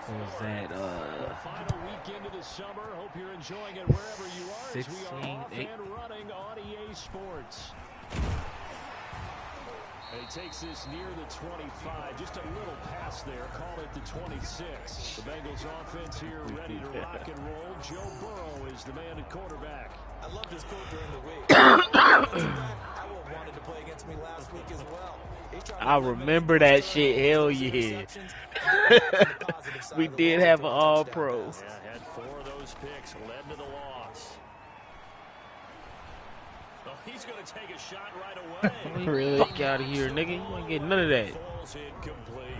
What was that? The final weekend of the summer. Hope you're enjoying it wherever you are. 16, As we are off 8. and running on EA Sports. He takes this near the 25, just a little pass there, call it the 26. The Bengals offense here ready to rock and roll. Joe Burrow is the man at quarterback. I love this quote during the week. I wanted to play against me last week as well. I remember that shit. Hell yeah. We did have an all-pro. Yeah, had 4 of those picks, led to the loss. Oh, he's going to take a shot right away. Really? Fuck out of here, nigga. You ain't getting none of that.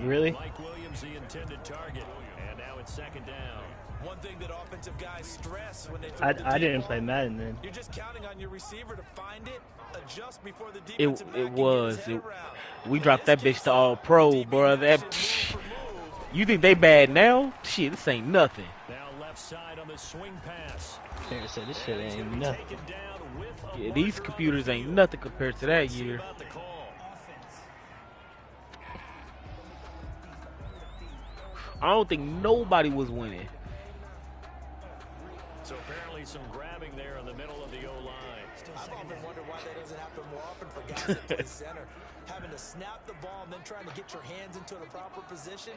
Really? Mike Williams, the intended target. And now it's second down. One thing that offensive guys stress when they I didn't play Madden then. You're just counting on your receiver to find it, adjust before the defensive back It can was. get his head around. We dropped that bitch to all-pro, bro. You think they bad now? Shit, this ain't nothing. Now left side on the swing pass. Terry said this shit ain't nothing. Yeah, these computers ain't nothing compared to that year. I don't think nobody was winning. So apparently some grabbing there in the middle of the O-line. I've often wondered why that doesn't happen more often for guys that play center. Having to snap the ball and then trying to get your hands into the proper position,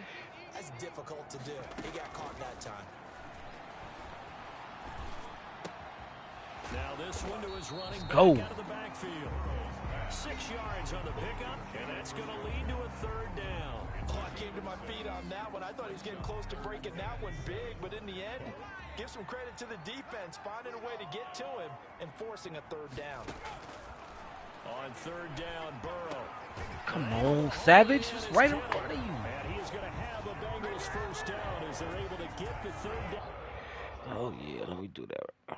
that's difficult to do. He got caught that time. Now this one to his running back Go. out of the backfield. 6 yards on the pickup, and that's going to lead to a third down. Oh, I came to my feet on that one. I thought he was getting close to breaking that one big, but in the end, give some credit to the defense, finding a way to get to him and forcing a third down. On third down, Burrow. Come on, Savage. It's right in front of you. And he is going to have a Bengals first down as they're able to get the third down. Oh, yeah. Let me do that.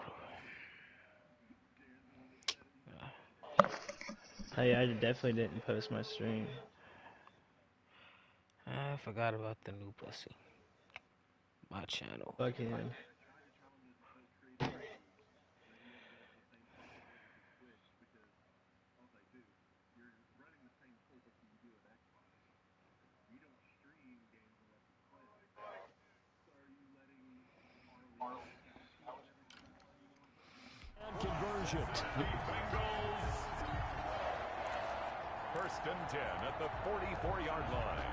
Hey, I definitely didn't post my stream. I forgot about the new pussy. My channel. Fuck him. Conversion. First and 10 at the 44-yard line.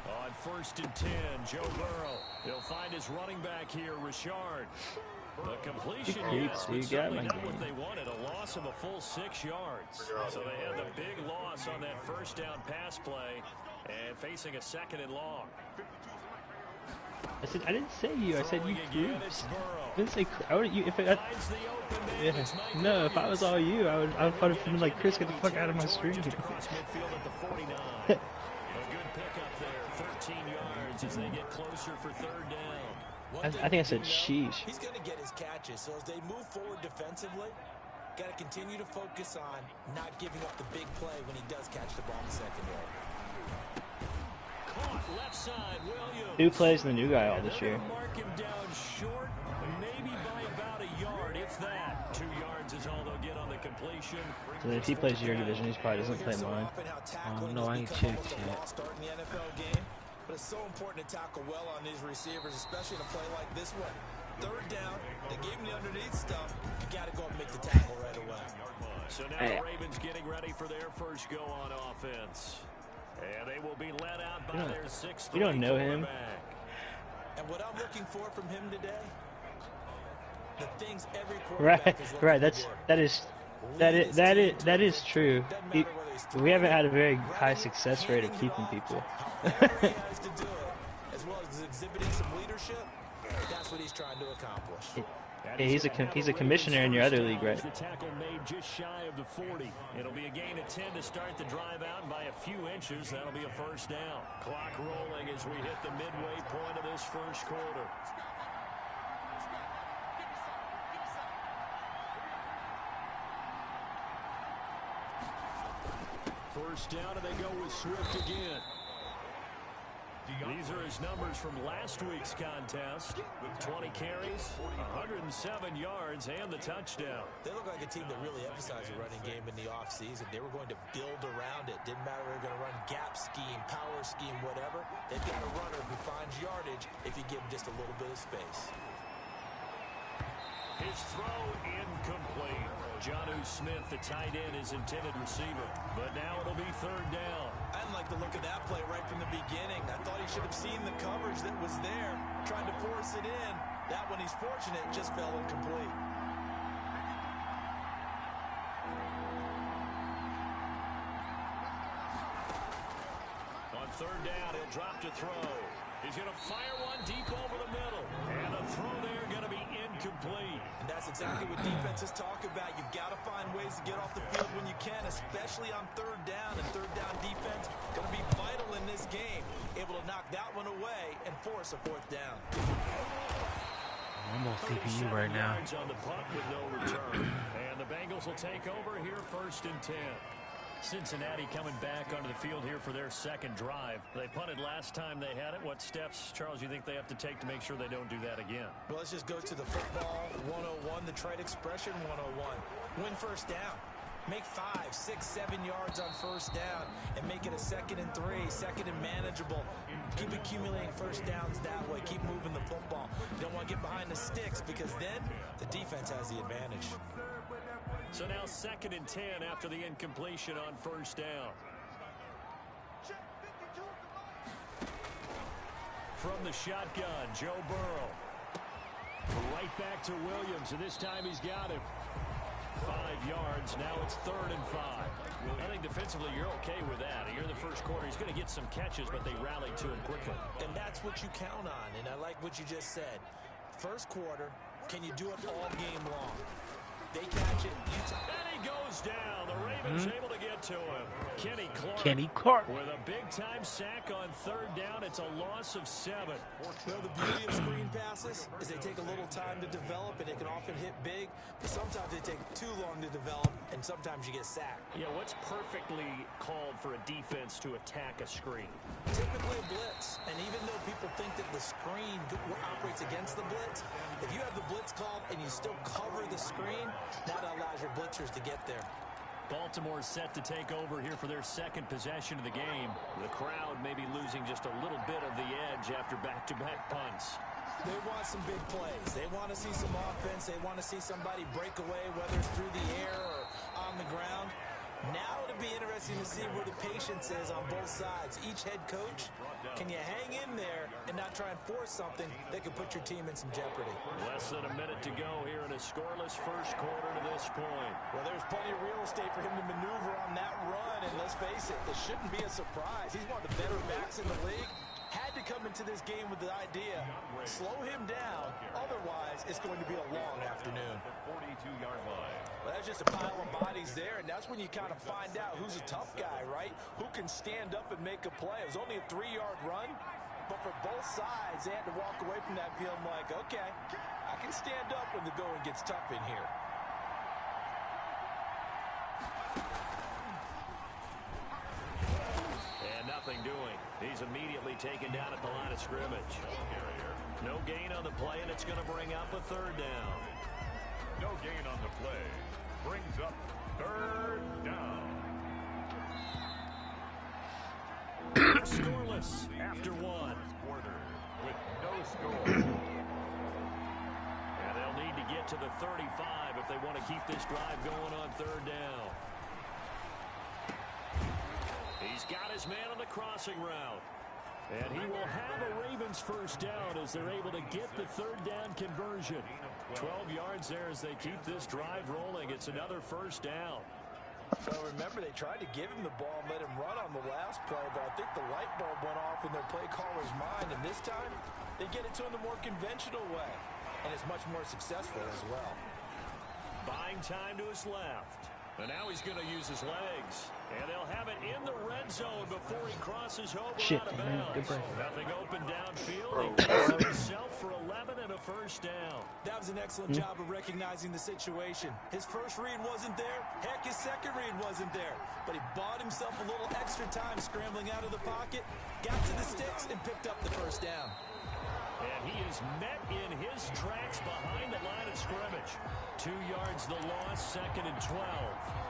On first and 10, Joe Burrow. He'll find his running back here, Richard. The completion, yes, but certainly not what they wanted. A loss of a full 6 yards. So they had the big loss on that first down pass play and facing a second and long. I didn't say you. I said you creeps. I didn't say. I would. You if it. Yeah. No, if I was all you, I would probably been like, Chris, get the fuck out of my stream. A good pickup there, 13 yards as they get closer for third down. I think I said sheesh. He's going to get his catches, so as they move forward defensively, got to continue to focus on not giving up the big play when he does catch the ball in the secondary. Caught left side, Williams. Who plays the new guy all this year? Mark him down short, maybe by about a yard, if that. 2 yards is all they'll get on the completion. So if he plays your division, he probably doesn't play mine. No, I ain't checked yet. Starting the NFL game, but it's so important to tackle well on these receivers, especially in a play like this one. Third down, they gave him the underneath stuff. You got to go and make the tackle right away. So now the Ravens getting ready for their first go on offense. And they will be led out by their 6'3" You don't know him. And what I'm looking for from him today, the things every quarterback is looking Right. for. That is true. We haven't had a very high success rate of keeping people. Whatever he has to do it, as well as exhibiting some leadership, that's what he's trying to accomplish. Yeah, he's a commissioner in your other league, right? The tackle made just shy of the 40. It'll be a gain of 10 to start the drive out, and by a few inches, that'll be a first down. Clock rolling as we hit the midway point of this first quarter. First down, and they go with Swift again. These are his numbers from last week's contest. 20 carries, 107 yards, and the touchdown. They look like a team that really emphasized the running game in the offseason. They were going to build around it. Didn't matter if they were going to run gap scheme, power scheme, whatever. They've got a runner who finds yardage if you give him just a little bit of space. His throw incomplete. Jonnu Smith, the tight end, is intended receiver. But now it'll be third down. I didn't like the look of that play right from the beginning. I thought he should have seen the coverage that was there, tried to force it in. That one, he's fortunate, just fell incomplete. On third down, he'll drop to throw. He's going to fire one deep over the middle. And the throw there going to be incomplete. And that's exactly what defenses talk about. You've got to find ways to get off the field when you can, especially on third down. And third down defense going to be vital in this game. Able to knock that one away and force a fourth down. I'm on CPU right now. On the punt with no return. And the Bengals will take over here, 1st and 10. Cincinnati coming back onto the field here for their second drive. They punted last time they had it. What steps, Charles, you think they have to take to make sure they don't do that again? Well, let's just go to the football 101, the trade expression 101. Win first down. Make 5, 6, 7 yards on first down and make it a 2nd and 3, 2nd and manageable. Keep accumulating first downs that way. Keep moving the football. You don't want to get behind the sticks because then the defense has the advantage. So now 2nd and 10 after the incompletion on first down. From the shotgun, Joe Burrow. Right back to Williams, and this time he's got him. 5 yards. Now it's 3rd and 5. I think defensively you're okay with that. You're in the first quarter. He's going to get some catches, but they rallied to him quickly. And that's what you count on, and I like what you just said. First quarter, can you do it all game long? They catch it. And he goes down. The Ravens able to get to him. Kenny Clark with a big-time sack on third down. It's a loss of 7. Well, the beauty of screen passes is they take a little time to develop, and they can often hit big, but sometimes they take too long to develop, and sometimes you get sacked. Yeah, what's perfectly called for a defense to attack a screen? Typically a blitz, and even though people think that the screen operates against the blitz, if you have the blitz called and you still cover the screen, that allows your blitzers to get there. Baltimore set to take over here for their second possession of the game. The crowd may be losing just a little bit of the edge after back-to-back punts. They want some big plays. They want to see some offense. They want to see somebody break away, whether it's through the air or on the ground. Now it'll be interesting to see where the patience is on both sides. Each head coach, can you hang in there and not try and force something that could put your team in some jeopardy? Less than a minute to go here in a scoreless first quarter to this point. Well, there's plenty of real estate for him to maneuver on that run, and let's face it, it shouldn't be a surprise. He's one of the better backs in the league. Had to come into this game with the idea, slow him down, otherwise it's going to be a long afternoon. 42-yard line. Well, that's just a pile of bodies there, and that's when you kind of find out who's a tough guy, right? Who can stand up and make a play. It was only a 3-yard run, but for both sides, they had to walk away from that feeling like, okay, I can stand up when the going gets tough in here. And nothing doing. He's immediately taken down at the line of scrimmage. No gain on the play, and it's going to bring up a third down. No gain on the play. Brings up 3rd down. Scoreless after 1. Quarter with no score. And they'll need to get to the 35 if they want to keep this drive going on third down. He's got his man on the crossing route. And he will have a Ravens first down as they're able to get the third down conversion. 12 yards there as they keep this drive rolling. It's another first down. Well, remember, they tried to give him the ball and let him run on the last play, but I think the light bulb went off in their play caller's mind, and this time they get it to him the more conventional way, and it's much more successful as well. Buying time to his left. And now he's going to use his legs. And they'll have it in the red zone before he crosses over Shit, out of man. Good bounds. break. Nothing open downfield. He gets it himself for 11 and a first down. That was an excellent job of recognizing the situation. His first read wasn't there. Heck, his second read wasn't there. But he bought himself a little extra time scrambling out of the pocket, got to the sticks, and picked up the first down. And he is met in his tracks behind the line of scrimmage. 2 yards the loss, 2nd and 12.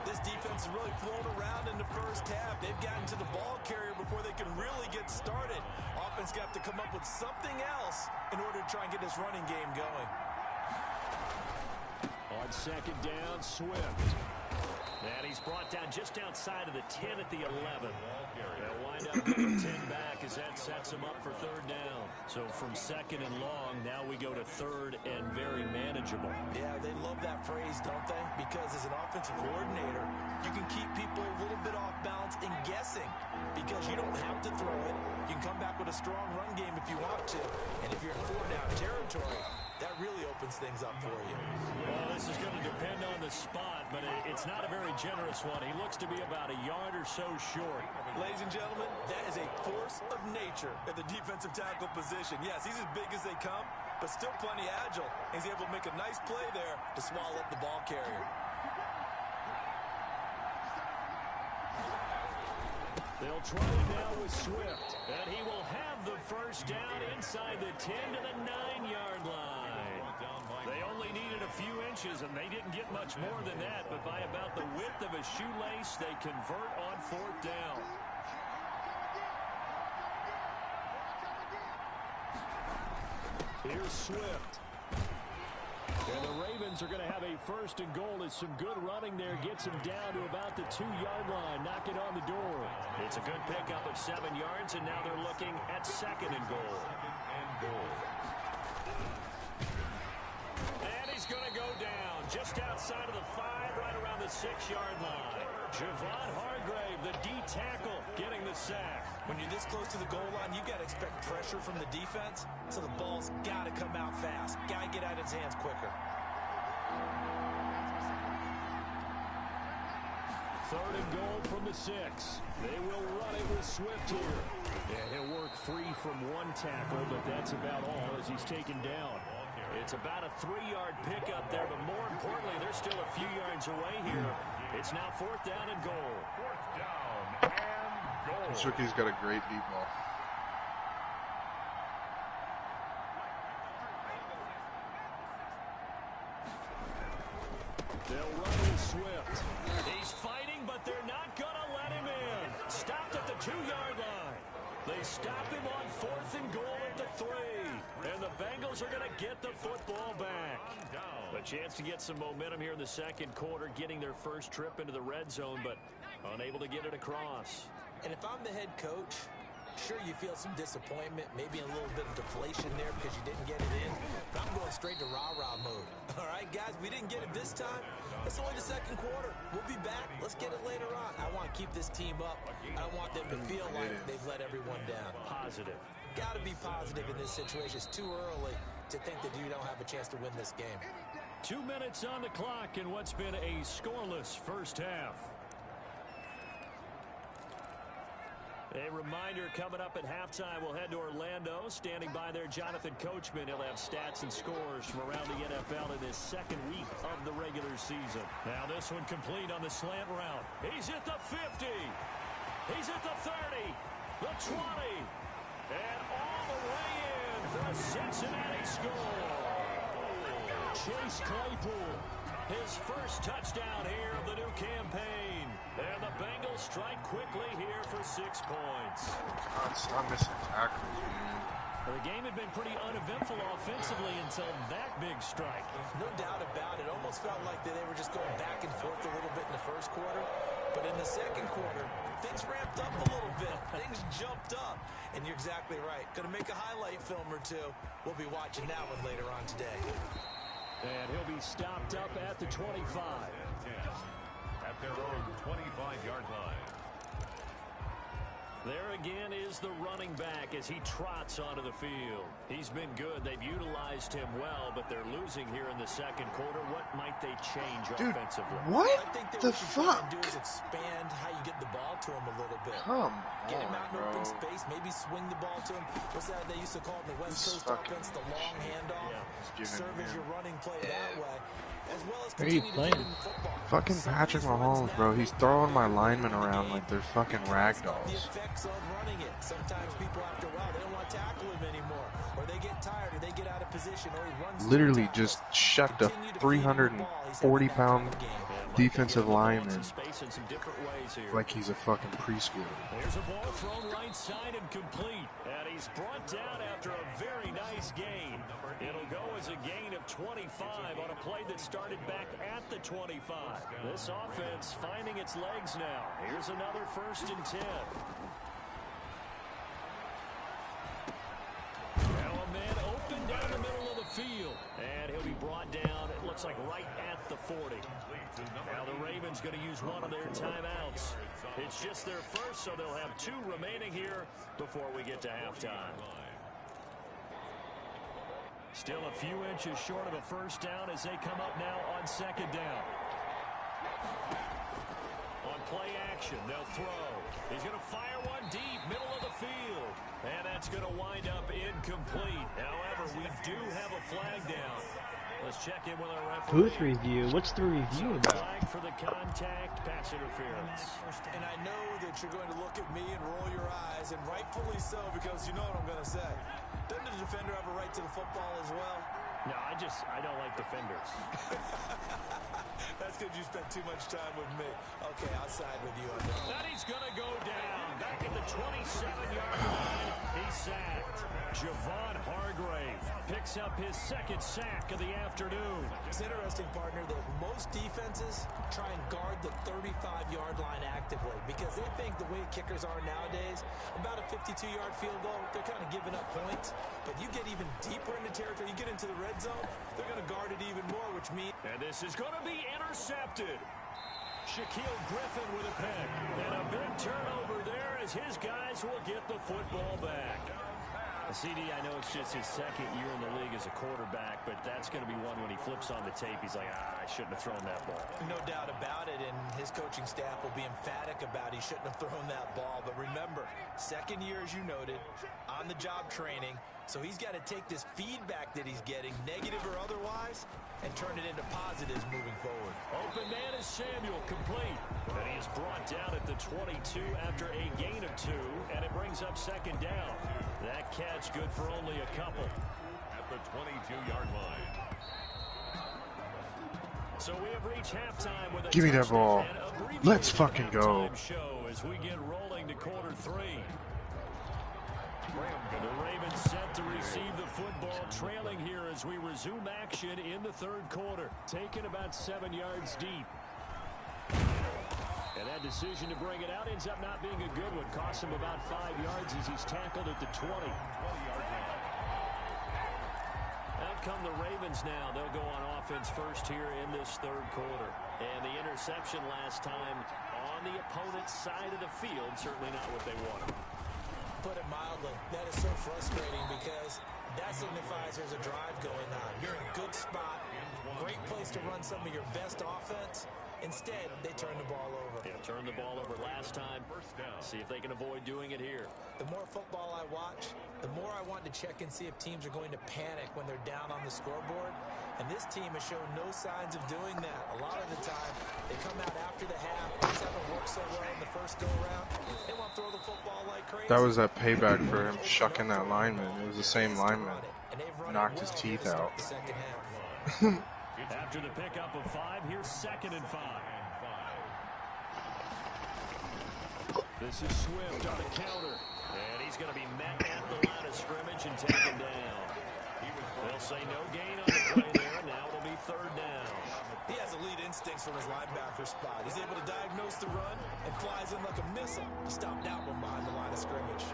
This defense has really flown around in the first half. They've gotten to the ball carrier before they can really get started. Offense got to come up with something else in order to try and get this running game going. On 2nd down, Swift. And he's brought down just outside of the 10 at the 11. They'll wind up getting 10 back as that sets him up for 3rd down. So from 2nd and long, now we go to 3rd and very manageable. Yeah, they love that phrase, don't they? Because as an offensive coordinator, you can keep people a little bit off balance and guessing because you don't have to throw it. You can come back with a strong run game if you want to. And if you're in 4-down territory, that really opens things up for you. Well, this is going to depend on the spot, but it's not a very generous one. He looks to be about a yard or so short. Ladies and gentlemen, that is a force of nature at the defensive tackle position. Yes, he's as big as they come, but still plenty agile. He's able to make a nice play there to swallow up the ball carrier. They'll try it now with Swift, and he will have the first down inside the 10 to the 9-yard line. They only needed a few inches, and they didn't get much more than that, but by about the width of a shoelace, they convert on 4th down. Here's Swift. And the Ravens are going to have a 1st and goal as some good running there gets him down to about the 2-yard line, knocking on the door. It's a good pickup of 7 yards, and now they're looking at 2nd and goal. And he's going to go down just outside of the 5, right around the 6-yard line. Javon Hargrave, the D tackle, getting the sack. When you're this close to the goal line, you've got to expect pressure from the defense, so the ball's got to come out fast. Got to get out of his hands quicker. 3rd and goal from the 6. They will run it with Swift here. And he'll work free from one tackle, but that's about all as he's taken down. It's about a 3-yard pickup there, but more importantly, they're still a few yards away here. It's now 4th down and goal. 4th down and goal. This rookie's got a great deep ball. They'll run with Swift. He's fighting, but they're not going to let him in. Stopped at the 2-yard line. They stop him on 4th and goal at the 3. And the Bengals are going to get the football back. A chance to get some momentum here in the 2nd quarter, getting their first trip into the red zone, but unable to get it across. And if I'm the head coach, sure, you feel some disappointment, maybe a little bit of deflation there because you didn't get it in. But I'm going straight to rah-rah mode. All right, guys, we didn't get it this time. It's only the 2nd quarter. We'll be back. Let's get it later on. I want to keep this team up. I want them to feel like they've let everyone down. Positive. Got to be positive in this situation. It's too early to think that you don't have a chance to win this game. 2 minutes on the clock in what's been a scoreless first half. A reminder coming up at halftime, we'll head to Orlando. Standing by there, Jonathan Coachman. He'll have stats and scores from around the NFL in this 2nd week of the regular season. Now this one complete on the slant route. He's at the 50. He's at the 30. The 20. And all the way in for a Cincinnati score. Chase Claypool, his first touchdown here of the new campaign. And the Bengals strike quickly here for 6 points. God, stop missing tackles, man. The game had been pretty uneventful offensively until that big strike. No doubt about it. Almost felt like they were just going back and forth a little bit in the 1st quarter. But in the 2nd quarter, things ramped up a little bit. Things jumped up. And you're exactly right. Going to make a highlight film or two. We'll be watching that one later on today. And he'll be stopped up at the 25. At their own 25-yard line. There again is the running back as he trots onto the field. He's been good. They've utilized him well, but they're losing here in the second quarter. What might they change offensively? What I think that the what you try fuck? and do is expand how you get the ball to him a little bit. Come Get him out in on, open bro. space, maybe swing the ball to him. What's that they used to call it in the West This Coast fucking offense, the long handoff? Serve as your running play that way, as well as Where are you continue to playing? feed him the football. Fucking Some of Patrick these runs Mahomes, now bro. make He's throwing my you linemen in the around game like they're fucking because rag of the dolls. effects of running it. Sometimes people, after a while, they don't want to tackle him anymore, or they get tired, or they get out of position, or he runs Literally just shucked a 340-pound defensive lineman like he's a fucking preschooler. There's a ball thrown right side and complete. And he's brought down after a very nice gain. It'll go as a gain of 25 on a play that started back at the 25. This offense finding its legs now. Here's another 1st and 10. Now a man open down the middle of the field. And he'll be brought down, it looks like right at the 40. Now the Ravens going to use one of their timeouts. It's just their first, so they'll have 2 remaining here before we get to halftime. Still a few inches short of a 1st down as they come up now on 2nd down. On play action, they'll throw. He's going to fire one deep, middle of the field. And that's going to wind up incomplete. However, we do have a flag down. Let's check in with our referee. Booth review. What's the review about? Flag for the contact, pass interference. And I know that you're going to look at me and roll your eyes, and rightfully so, because you know what I'm going to say. Doesn't the defender have a right to the football as well? No, I don't like defenders. That's because you spent too much time with me. Okay, I'll side with you on that. That he's going to go down. Back at the 27-yard line. He's sacked. Javon Hargrave picks up his 2nd sack of the afternoon. It's interesting, partner, that most defenses try and guard the 35-yard line actively because they think the way kickers are nowadays, about a 52-yard field goal, they're kind of giving up points. But you get even deeper into territory, you get into the red zone, they're going to guard it even more, which means... And this is going to be intercepted. Shaquille Griffin with a pick. And a big turnover there as his guys will get the football back. CD, I know it's just his 2nd year in the league as a quarterback, but that's going to be one when he flips on the tape. He's like, I shouldn't have thrown that ball. No doubt about it, and his coaching staff will be emphatic about he shouldn't have thrown that ball. But remember, 2nd year, as you noted, on-the-job training, so he's got to take this feedback that he's getting, negative or otherwise, and turn it into positives moving forward. Open man is Samuel, complete. And he is brought down at the 22 after a gain of 2, and it brings up 2nd down. That catch good for only a couple. At the 22-yard line. So we have reached halftime with a Give me that ball. touchdown and abbreviated Let's fucking go. halftime show as we get rolling to quarter 3. The Ravens set to receive the football, trailing here as we resume action in the 3rd quarter, taken about 7 yards deep. And that decision to bring it out ends up not being a good one. Costs him about 5 yards as he's tackled at the 20. Out come the Ravens now. They'll go on offense first here in this 3rd quarter. And the interception last time on the opponent's side of the field, certainly not what they wanted. Put it mildly, that is so frustrating because that signifies there's a drive going on. You're in a good spot, great place to run some of your best offense. Instead, they turn the ball over. Yeah, turned the ball over last time. See if they can avoid doing it here. The more football I watch, the more I want to check and see if teams are going to panic when they're down on the scoreboard. And this team has shown no signs of doing that. A lot of the time, they come out after the half. Things haven't worked so well in the first go-around. They want to throw the football like crazy. That was that payback for him shucking that lineman. It was the same lineman. Knocked his teeth out. After the pickup of 5, here's 2nd and 5. This is Swift on a counter. And he's going to be met at the line of scrimmage and taken down. They'll say no gain on the play there. Now it'll be 3rd down. He has elite instincts from his linebacker spot. He's able to diagnose the run and flies in like a missile. He stopped that one behind the line of scrimmage.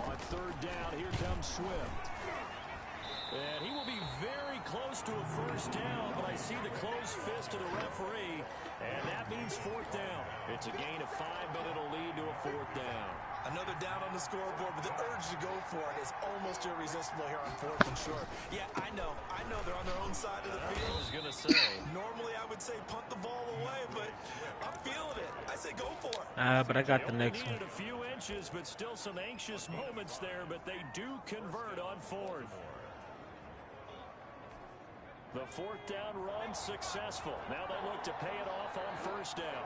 On 3rd down, here comes Swift. And he will be very close to a first down, but I see the closed fist of the referee, and that means fourth down. It's a gain of 5, but it'll lead to a fourth down. Another down on the scoreboard, but the urge to go for it is almost irresistible here on 4th and short. Yeah, I know they're on their own side of the field. I was going to say. Normally I would say punt the ball away, but I'm feeling it. I say go for it. But I got the next one. A few inches, but still some anxious moments there, but they do convert on 4th. The 4th down run successful. Now they look to pay it off on first down.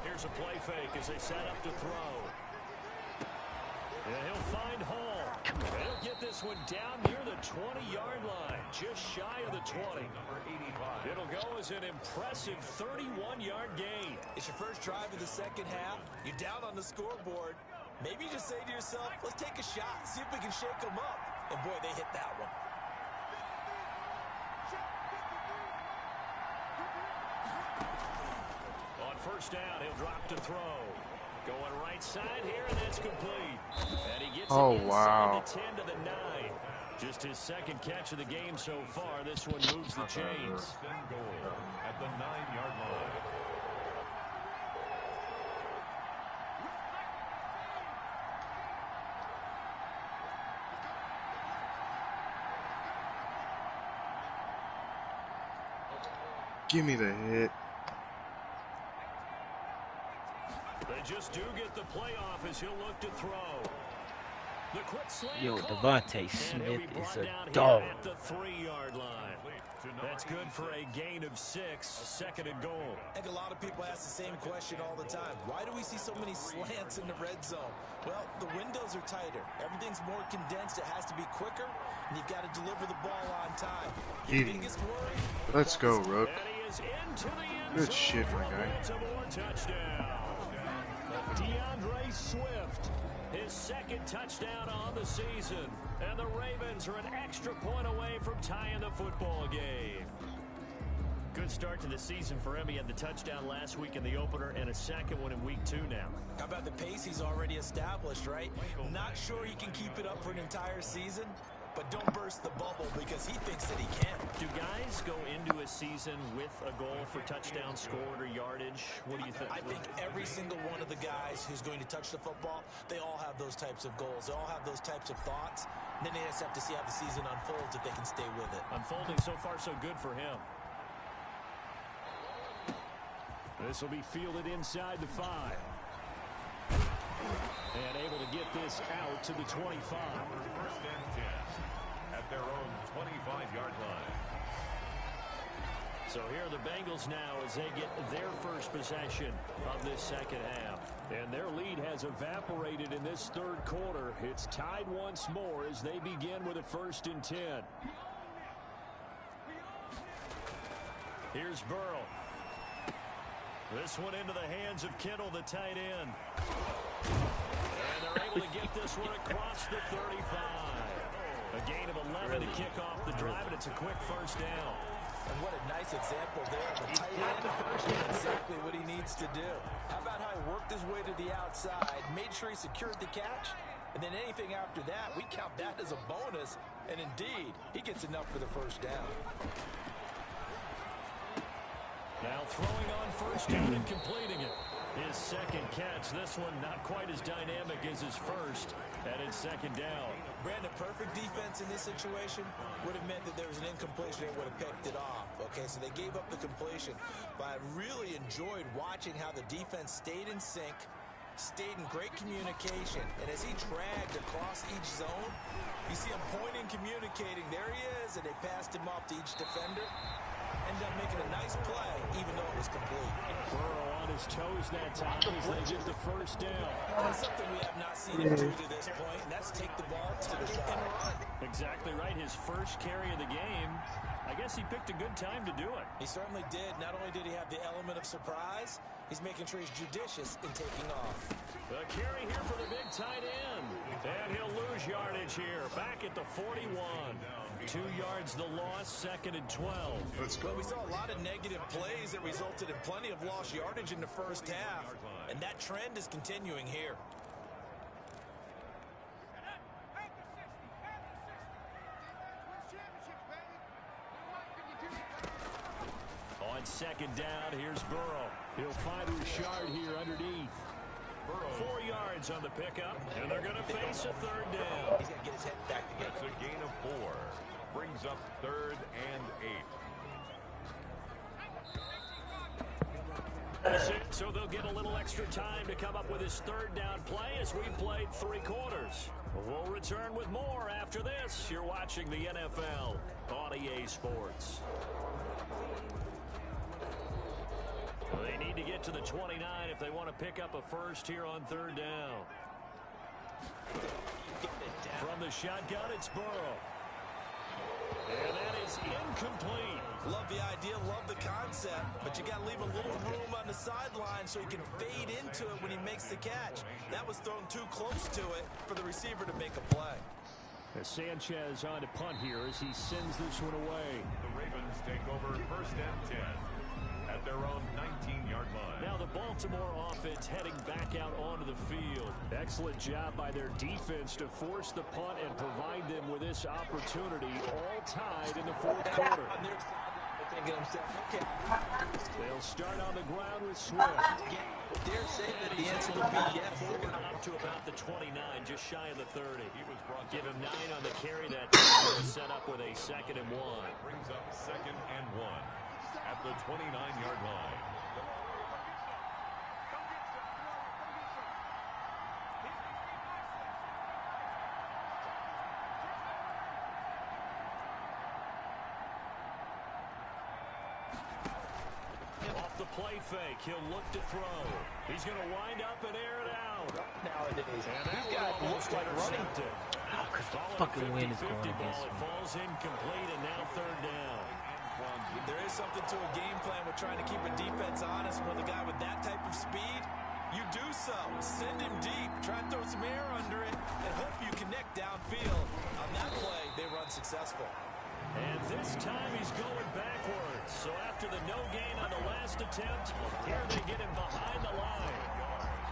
Here's a play fake as they set up to throw. And he'll find Hall. He'll get this one down near the 20-yard line, just shy of the 20. It'll go as an impressive 31-yard gain. It's your first drive of the second half. You're down on the scoreboard. Maybe you just say to yourself, let's take a shot, see if we can shake them up. And boy, they hit that one. On first down, he'll drop to throw. Going right side here, and that's complete. And he gets it inside the 10 to the 9. Just his second catch of the game so far. This one moves the chains. First and goal at the 9-yard line. Give me the hit. They just do get the playoff as he'll look to throw. The quick slant Yo, caught. Devontae Smith is a Down dog. here at the 3-yard line. That's good for a gain of 6, 2nd and goal. I think a lot of people ask the same question all the time. Why do we see so many slants in the red zone? Well, the windows are tighter. Everything's more condensed. It has to be quicker, and you've got to deliver the ball on time. Your biggest worry? Let's go, Rook. And he is into the end Good zone. shit, my guy. It's a more touchdown. DeAndre Swift, his 2nd touchdown on the season. And the Ravens are an extra point away from tying the football game. Good start to the season for him. He had the touchdown last week in the opener and a second one in week 2 now. How about the pace he's already established, right? Not sure he can keep it up for an entire season, but don't burst the bubble because he thinks that he can. Do guys go into a season with a goal for touchdown scored or yardage? What do you think? I think every single one of the guys who's going to touch the football, they all have those types of goals. They all have those types of thoughts. And then they just have to see how the season unfolds if they can stay with it. Unfolding so far so good for him. This will be fielded inside the 5. And able to get this out to the 25. First and 10 at their own 25-yard line. So here are the Bengals now as they get their first possession of this second half. And their lead has evaporated in this 3rd quarter. It's tied once more as they begin with a 1st and 10. Here's Burrow. This one into the hands of Kittle, the tight end. And they're able to get this one across the 35. A gain of 11 to kick off the drive, and it's a quick first down. And what a nice example there. The tight end, exactly what he needs to do. How about how he worked his way to the outside, made sure he secured the catch, and then anything after that, we count that as a bonus. And indeed, he gets enough for the first down. Now throwing on first down and completing it. His 2nd catch. This one not quite as dynamic as his first. And it's 2nd down. Brandon, perfect defense in this situation would have meant that there was an incompletion that would have picked it off. Okay, so they gave up the completion. But I really enjoyed watching how the defense stayed in sync, stayed in great communication. And as he dragged across each zone, you see him pointing, communicating. There he is, and they passed him off to each defender. Ended up making a nice play, even though it was complete. Burrow on his toes that time as they get the first down. That's something we have not seen him do to this point, and that's take the ball, tuck it, and run. Exactly right. His first carry of the game. I guess he picked a good time to do it. He certainly did. Not only did he have the element of surprise, he's making sure he's judicious in taking off. The carry here for the big tight end. And he'll lose yardage here. Back at the 41. 2 yards the loss, 2nd and 12. Well, we saw a lot of negative plays that resulted in plenty of lost yardage in the first half. And that trend is continuing here. second down. Here's Burrow. He'll find Richard here underneath. 4 yards on the pickup, and they're going to face a third down. He's got to get his head back together. That's a gain of 4. Brings up 3rd and 8. So they'll get a little extra time to come up with his third down play as we've played 3 quarters. We'll return with more after this. You're watching the NFL on EA Sports. They need to get to the 29 if they want to pick up a first here on third down. From the shotgun, it's Burrow. And that is incomplete. Love the idea, love the concept, but you got to leave a little room on the sideline so he can fade into it when he makes the catch. That was thrown too close to it for the receiver to make a play. Sanchez on to punt here as he sends this one away. The Ravens take over 1st and 10 at their own 19-yard line. Now the Baltimore offense heading back out onto the field. Excellent job by their defense to force the punt and provide them with this opportunity, all tied in the 4th quarter. They'll start on the ground with Swift. Dare say that the answer will be yes. Forward up to about the 29, just shy of the 30. Give him 9 on the carry that time. Set up with a 2nd and 1. Brings up 2nd and 1 at the 29-yard line. Off the play fake, he'll look to throw. He's going to wind up and air it out. Nowadays, And that he's got one looks like running. Oh, because the fucking wind is going against It me. falls incomplete and now third down. There is something to a game plan with trying to keep a defense honest. With a guy with that type of speed, you do so. Send him deep, try and throw some air under it, and hope you connect downfield. On that play, they run successful. And this time he's going backwards. So after the no gain on the last attempt, here they get him behind the line.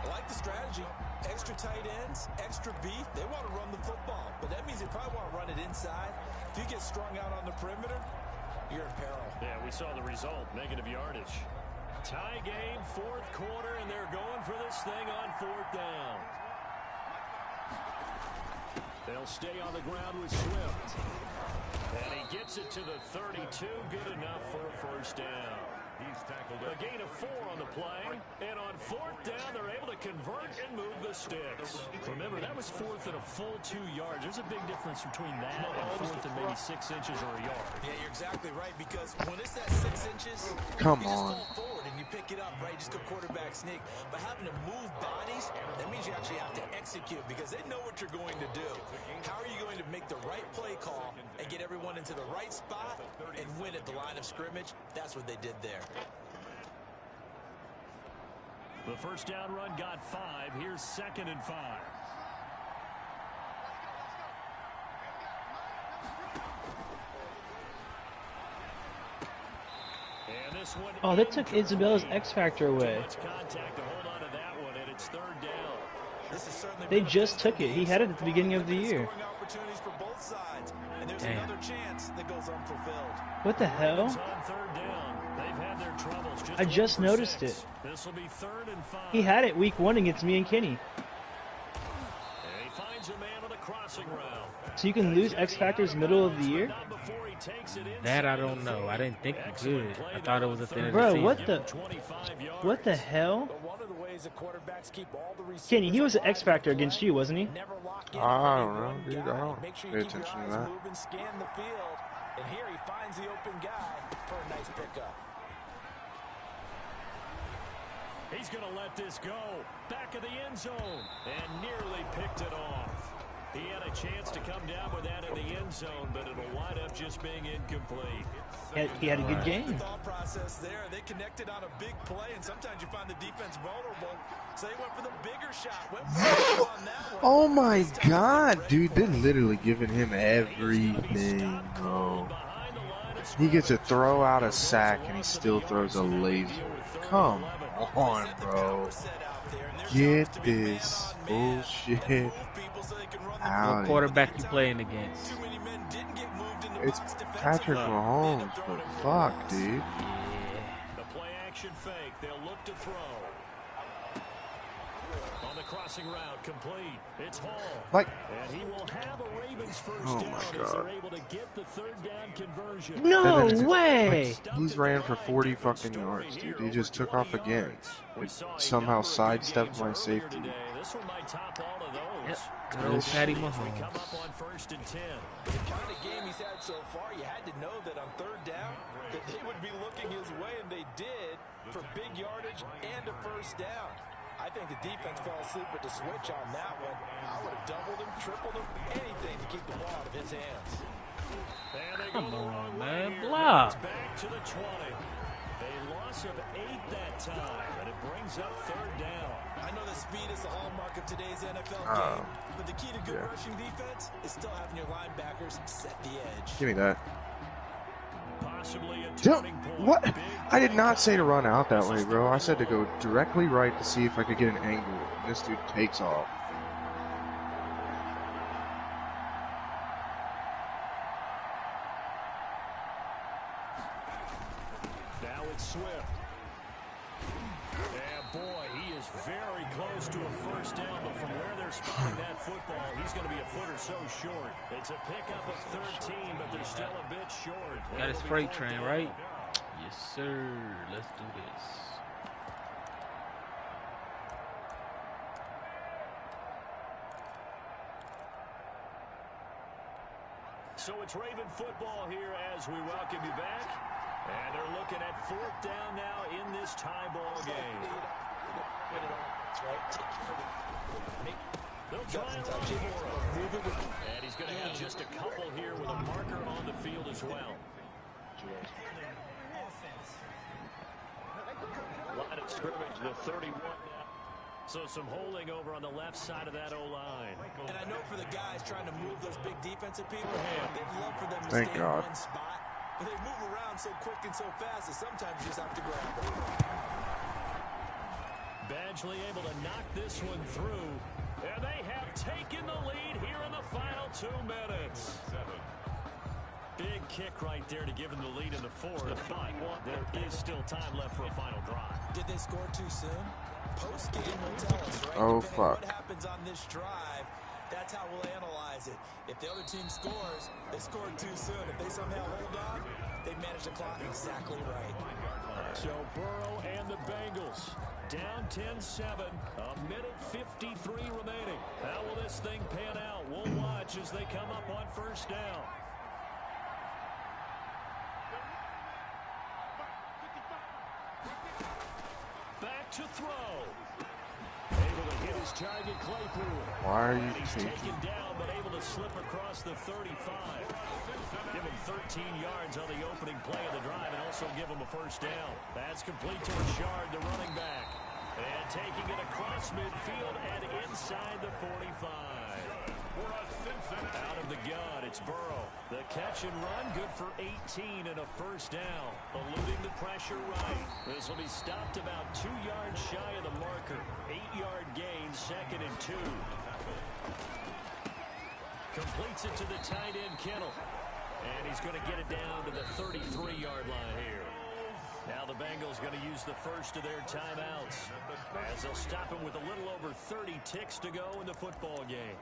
I like the strategy. Extra tight ends, extra beef. They want to run the football, but that means they probably want to run it inside. If you get strung out on the perimeter, you're in peril. Yeah, we saw the result, negative yardage. Tie game, 4th quarter, and they're going for this thing on 4th down. They'll stay on the ground with Swift. And he gets it to the 32, good enough for a first down. He's tackled A gain of 4 on the play, and on 4th down, they're able to convert and move the sticks. Remember, that was 4th and a full 2 yards. There's a big difference between that and 4th and maybe 6 inches or a yard. Yeah, you're exactly right, because when it's that 6 inches, Come you just on. fall forward and you pick it up, right? Just go quarterback sneak. But having to move bodies, that means you actually have to execute because they know what you're going to do. How are you going to make the right play call and get everyone into the right spot and win at the line of scrimmage? That's what they did there. The first down run got 5. Here's 2nd and 5. And this one Oh, they took Isabella's X Factor away. much contact to hold on to that one, and it's 3rd down. This has certainly They been a just took it. He had it at the beginning of the year. scoring opportunities for both sides, and there's Damn. another chance that goes unfulfilled. What the hell? On 3rd down. They've had their troubles. I just looking for noticed 6. it. This will be 3rd and 5. He had it week 1 against me and Kenny. And he finds a man on the crossing route. So you can lose X Factors middle of the year? Not before he takes it That I inside don't the know. 30. I didn't think he Excellent could. play I thought it there was on at the end of Bro, the season. what the? 25 yards. What the hell? But one of the ways that quarterbacks keep all the receivers Kenny, he was an X Factor against you, wasn't he? Never lock in I on don't any know, one dude. guy. I don't Make sure pay you keep your attention to eyes that. moving, scan the field, and here he finds the open guy for a nice pickup. He's going to let this go. Back of the end zone. And nearly picked it off. He had a chance to come down with that in the end zone, but it'll wind up just being incomplete. He had a good The game. thought process there, they connected on a big play, and sometimes you find the defense vulnerable, so they went for the bigger shot. Went for the on that one. Oh my god, dude. They're literally giving him everything, bro. He gets a throw out a sack and he still throws a laser. Come on, bro. Get this bullshit out What of quarterback you playing against? Too many men didn't get moved into It's Patrick Mahomes, but fuck, dude. The crossing route complete. It's Hall. Like, And he will have a Ravens first oh down my as God. they're able to get the third down conversion. No That didn't- way! He ran for 40 fucking yards, dude. He just took off again. Like, somehow sidestepped my safety. This one might top all of those. Yep. Good old Patty Mahomes. Come up on 1st and 10. The kind of game he's had so far, you had to know that on third down, that they would be looking his way, and they did, for big yardage and a first down. I think the defense fell asleep with the switch on that one. I would have doubled him, tripled him, anything to keep the ball out of his hands. Come on, man. Block. Back to the 20. A loss of 8 that time, and it brings up third down. I know that speed is the hallmark of today's NFL game, but the key to good rushing defense is still having your linebackers set the edge. Give me that. Possibly a Don't, turning point. what? I did not say to run out that way, bro. I said to go directly right to see if I could get an angle. And this dude takes off. Now it's Swift. And boy, he is very close to a first down, but from where they're spotting that football, he's going to be a foot or so short. It's a pickup of 13, but they're still a bit short. Got his freight train, right? Yes, sir. Let's do this. So it's Raven football here as we welcome you back. And they're looking at 4th down now in this tie ball game. They'll try and run for him. And he's going to have just a couple here with a marker on the field as well. Line of scrimmage, the 31 now. So some holding over on the left side of that O-line. And I know for the guys trying to move those big defensive people, they'd love for them to Thank stay God. in one spot. But they move around so quick and so fast that sometimes you just have to grab them. Badgley able to knock this one through. And they have taken the lead here in the final 2 minutes. Big kick right there to give them the lead in the 4th. But there is still time left for a final drive. Did they score too soon? Post-game will tell us, right? Oh, Depending fuck. what happens on this drive, that's how we'll analyze it. If the other team scores, they scored too soon. If they somehow hold on, they manage the clock exactly right. So Burrow and the Bengals down 10-7, a minute 53 remaining. How will this thing pan out? We'll watch as they come up on 1st down. Back to throw. Able to hit his target, Claypool. Why are you He's taking? taken down, but able to slip across the 35. Give him 13 yards on the opening play of the drive and also give him a first down. That's complete to Richard, the running back. And taking it across midfield and inside the 45. Out of the gun, it's Burrow. The catch and run, good for 18 and a first down. Eluding the pressure right. This will be stopped about 2 yards shy of the marker. 8-yard gain, 2nd and 2. Completes it to the tight end, Kittle. And he's going to get it down to the 33-yard line here. Now the Bengals going to use the first of their timeouts as they'll stop him with a little over 30 ticks to go in the football game.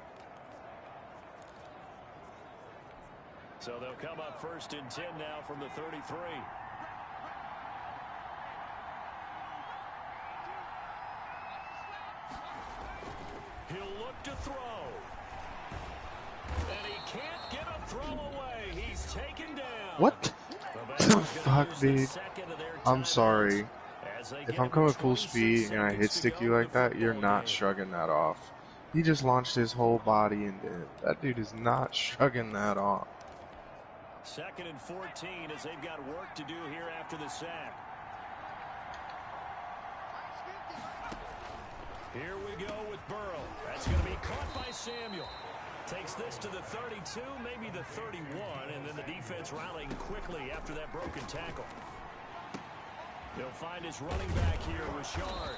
So they'll come up 1st and 10 now from the 33. He'll look to throw. And he can't get a throw away. He's taken down. What the fuck, dude? I'm sorry. If I'm coming full speed and I hit stick you like that, you're not shrugging that off. He just launched his whole body into it. That dude is not shrugging that off. 2nd and 14 as they've got work to do here after the sack. Here we go with Burrow. That's going to be caught by Samuel. Takes this to the 32, maybe the 31, and then the defense rallying quickly after that broken tackle. He'll find his running back here, Richard.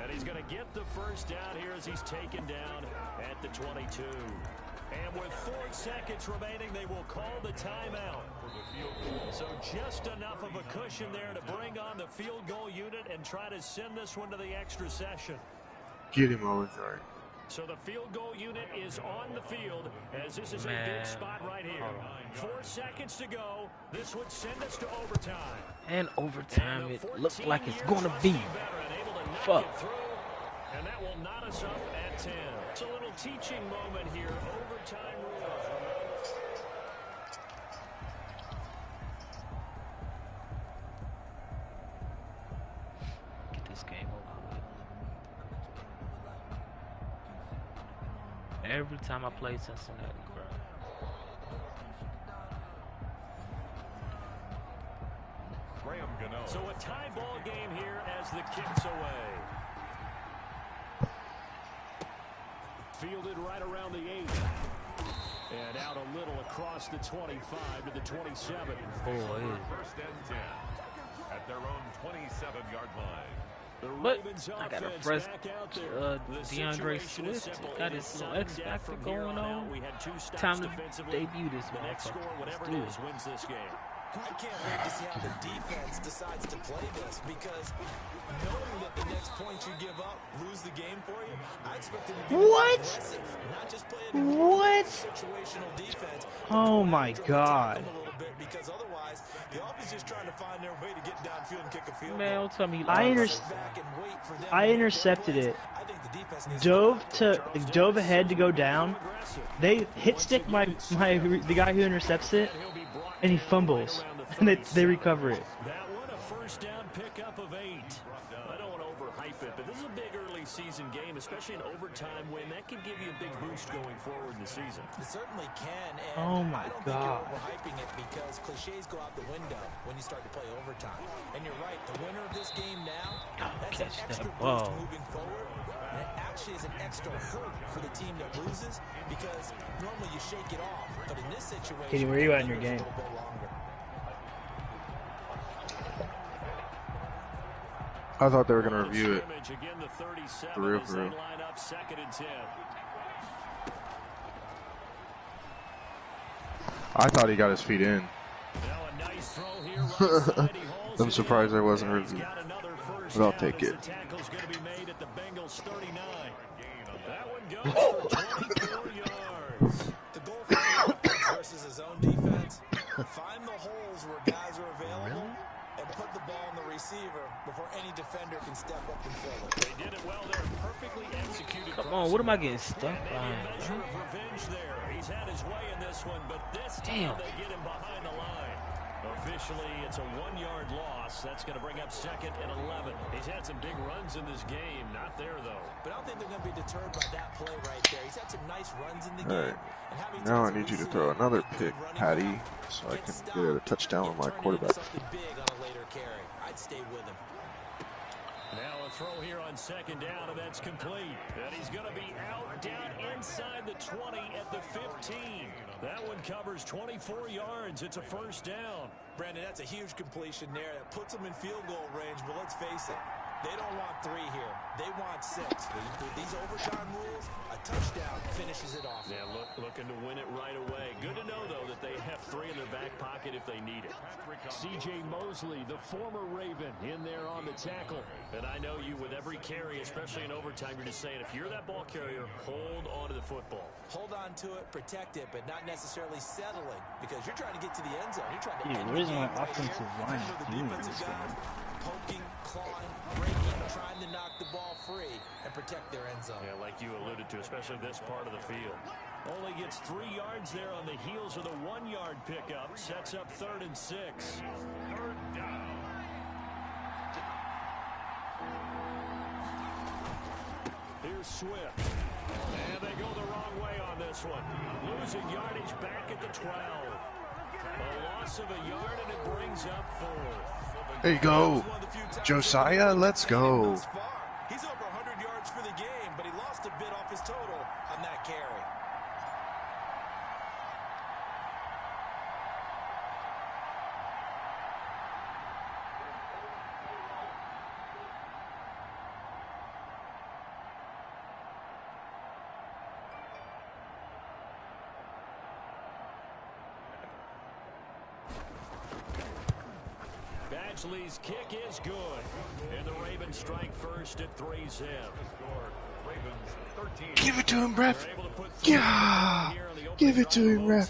And he's going to get the first down here as he's taken down at the 22. And with 4 seconds remaining, they will call the timeout. So just enough of a cushion there to bring on the field goal unit and try to send this one to the extra session. Get him, Ozark. So the field goal unit is on the field as this is a big spot right here. 4 seconds to go. This would send us to overtime. And overtime, it looks like it's gonna be. Fuck. And that will knot us up at 10. It's a little teaching moment here. Overtime rules. Get this game over. Every time I play Cincinnati, bro. So a tie ball game here as the kick's away. Fielded right around the 8. And out a little across the 25 to the 27. Boy. First and 10 at their own 27-yard line. But I got a fresh DeAndre Swift. Got his little X factor going on. Time to debut this motherfucker. Let's do it. Wins this game. I can't wait to see how the defense decides to play this, because knowing that the next point you give up lose the game for you, I expect them to be aggressive, not just play situational defense. Oh my God. A little bit, because otherwise the offense is just trying to find their way to get downfield and kick a field Man, goal. don't tell me I intercepted it. Dove ahead to go down. They hit stick the guy who intercepts it, and he fumbles, and they recover it. That one a first down pickup of 8. I don't want to overhype it, but this is a big early season game, especially an overtime win. That can give you a big boost going forward in the season. It certainly can, and Oh my I don't God. think you're overhyping it, because cliches go out the window when you start to play overtime. And you're right, the winner of this game now, that's an catch extra that boost ball. moving forward. And it actually is an extra hurt for the team that loses, because normally you shake it off, but in this situation, Katie, where are you at in your it lingers game? a little bit longer. I thought they were gonna review it. Again, the 37 For real, as for they real. line up 2nd and 10. I thought he got his feet in. Now a nice throw here right side. He hauls I'm it surprised in. I wasn't And he's reviewed. got another first But I'll down take as it. The tackle's going to be made at the Bengals 39. That one goes for 24 yards. The goal for the offense versus his own defense, find the holes where guys are available and put the ball in the receiver before any defender can step up and fill it. They did it well there. Perfectly executed. Come on, what am I getting stuck Maybe a on? measure of revenge there. He's had his way in this one, but this time Damn. they get him behind the line. Officially, it's a 1-yard loss. That's going to bring up 2nd and 11. He's had some big runs in this game. Not there, though. But I don't think they're going to be deterred by that play right there. He's had some nice runs in the All game. right. And how many Now I times need have you we to throw seen another a good pick, running Patty, back so I get can stopped get a touchdown and with my turn it into quarterback. something big on a later carry? I'd stay with him. Now a throw here on 2nd down, and that's complete. And he's going to be out down inside the 20 at the 15. That one covers 24 yards. It's a first down. Brandon, that's a huge completion there. That puts them in field goal range, but let's face it, they don't want 3 here. They want 6. With these overtime rules, a touchdown finishes it off. Yeah, looking to win it right away. Good to know, though, that they have 3 in their back pocket if they need it. C.J. Mosley, the former Raven, in there on the tackle. And I know you, with every carry, especially in overtime, you're just saying, if you're that ball carrier, hold on to the football. Hold on to it, protect it, but not necessarily settling, because you're trying to get to the end zone. You're trying to Dude, end what the is game my right offensive here. line Remember, the doing defensive this guys game? poking, clawing, breaking, trying to knock the ball free and protect their end zone. Yeah, like you alluded to, especially this part of the field. Only gets 3 yards there on the heels of the 1-yard pickup. Sets up 3rd and 6. Third down. Here's Swift. And they go the wrong way on this one. Losing yardage back at the 12. A loss of a yard, and it brings up 4th. There you go. Josiah, let's go. He's over 100 yards for the game, but he lost a bit off his total on that carry. Badgley's kick is good. And the Ravens strike first at 3-zip. Give it to him, ref. Yeah. Give it to him, ref.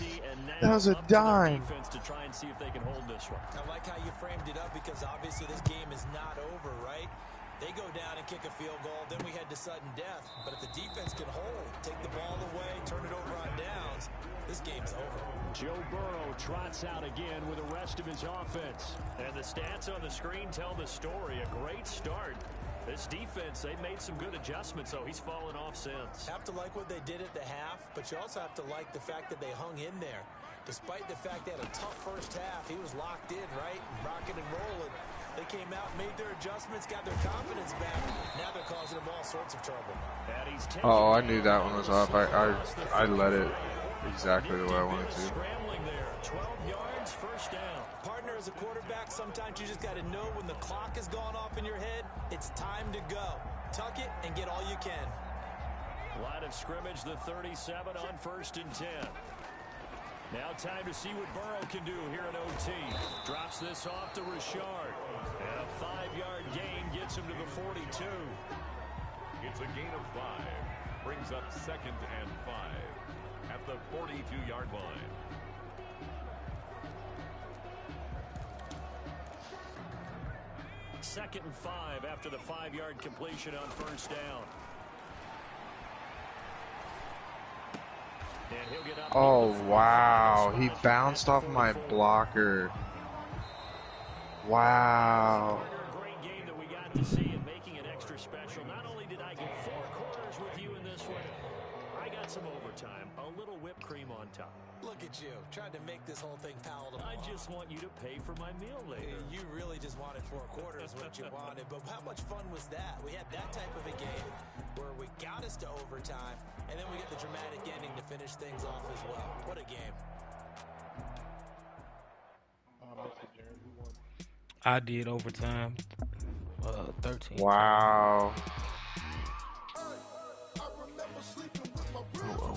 That was a dime. I like how you framed it up because obviously this game is not over, right? They go down and kick a field goal, then we head to sudden death. But if the defense can hold, take the ball away, turn it over on downs, this game's over. Joe Burrow trots out again with the rest of his offense. And the stats on the screen tell the story. A great start. This defense, they've made some good adjustments, so he's fallen off since. Have to like what they did at the half, but you also have to like the fact that they hung in there. Despite the fact they had a tough first half, he was locked in, right? Rocking and rolling. They came out, made their adjustments, got their confidence back. Now they're causing them all sorts of trouble. Oh, I knew that one was off. I let it exactly the way I wanted to. Scrambling there, 12 yards, first down. Partner, as a quarterback, sometimes you just got to know when the clock has gone off in your head, it's time to go. Tuck it and get all you can. Line of scrimmage, the 37 on 1st and 10. Now time to see what Burrow can do here in OT. Drops this off to Richard. And a 5-yard gain gets him to the 42. It's a gain of 5. Brings up 2nd and 5 at the 42-yard line. Second and 5 after the 5-yard completion on 1st down. And he'll get up. Oh, wow. He bounced off my blocker. Wow. Great game that we got to see and making it extra special. Not only did I get 4 quarters with you in this one, I got some overtime. A little whipped cream on top. Look at you, trying to make this whole thing palatable. I just want you to pay for my meal later. You really just wanted 4 quarters, what you wanted. But how much fun was that? We had that type of a game where we got us to overtime, and then we get the dramatic ending to finish things off as well. What a game. I did overtime. 13. Wow.